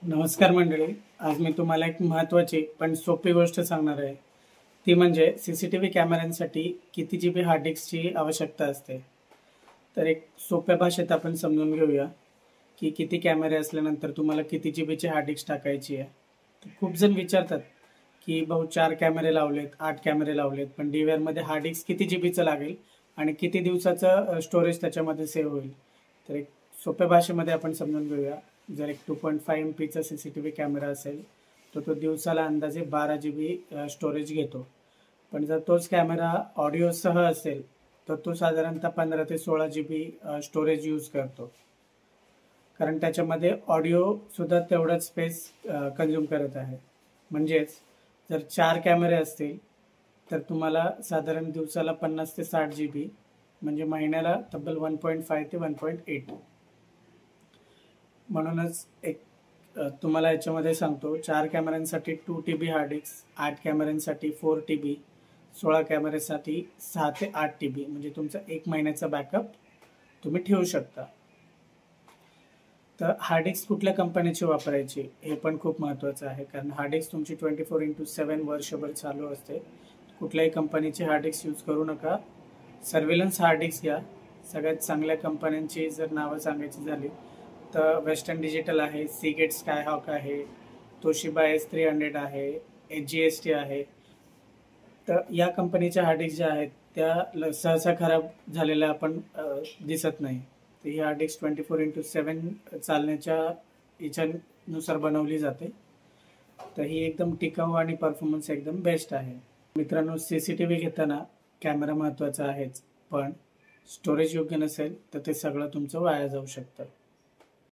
नमस्कार मंडळी. आज मी तुम्हाला एक महत्त्वाची पण सोपी गोष्ट सांगणार आहे. ती म्हणजे सीसीटीव्ही कॅमेऱ्यांसाठी किती जीबी हार्ड डिस्कची आवश्यकता असते. तर एक सोप्या भाषेत आपण समजून घेऊया की किती कॅमेरे असल्यानंतर तुम्हाला किती जीबीची हार्ड डिस्क टाकायची आहे. खूप जण विचारतात की भाऊ 4 कॅमेरे लावलेत, 8 कॅमेरे लावलेत, पण DVRमध्ये हार्ड डिस्क किती जीबीचं लागेल आणि किती दिवसाचं स्टोरेज त्याच्यामध्ये सेव्ह होईल. तर एक सोप्या भाषेमध्ये आपण समजून घेऊया. जर एक 2.5 MPचा CCTV कॅमेरा असेल तर तो दिवसाला अंदाजे 12 GB स्टोरेज घेतो. पण जर तोच कॅमेरा ऑडिओसह असेल तर तो साधारणतः 15 ते 16 GB स्टोरेज यूज करतो, कारण त्याच्यामध्ये ऑडिओ सुद्धा तेवढाच स्पेस कंझ्युम करत आहे. म्हणजेच जर 4 कॅमेरे असतील तर तुम्हाला साधारण दिवसाला 50 ते 60 GB, म्हणजे महिन्याला तब्बल 1.5 ते 1.8. म्हणूनच एक तुम्हाला याच्यामध्ये सांगतो, 4 कॅमेऱ्यांसाठी 2 TB हार्ड डिस्क, 8 कॅमेऱ्यांसाठी 4 TB, 16 कॅमेऱ्यासाठी 6 ते 8 TB, म्हणजे तुमचा 1 महिन्याचा बॅकअप तुम्ही ठेवू शकता. तर हार्ड डिस्क कुठल्या कंपनीची वापरायची हे पण खूप महत्त्वाचं आहे, कारण हार्ड डिस्क तुमची 24/7 वर्षभर चालू असते. कुठल्याही कंपनीची हार्ड डिस्क यूज करू नका. सर्व्हेलन्स हार्ड डिस्क घ्या. सगळ्यात चांगल्या कंपन्यांची जर नावं सांगायची झाली तर वेस्टर्न डिजिटल आहे, सीगेट स्कायहॉक आहे, तोशिबा S300 आहे, HGST आहे. तर या कंपनीच्या हार्ड डिस्क ज्या आहेत त्या सहसा खराब झालेल्या आपण दिसत नाही. तर ही हार्ड डिस्क 24/7 चालण्याच्या याच्यानुसार बनवली जाते. तर ही एकदम टिकाऊ आणि परफॉर्मन्स एकदम बेस्ट आहे. मित्रांनो, CCTV घेताना कॅमेरा महत्त्वाचा आहेच, पण स्टोरेज योग्य नसेल तर ते सगळं तुमचं वाया जाऊ शकतं.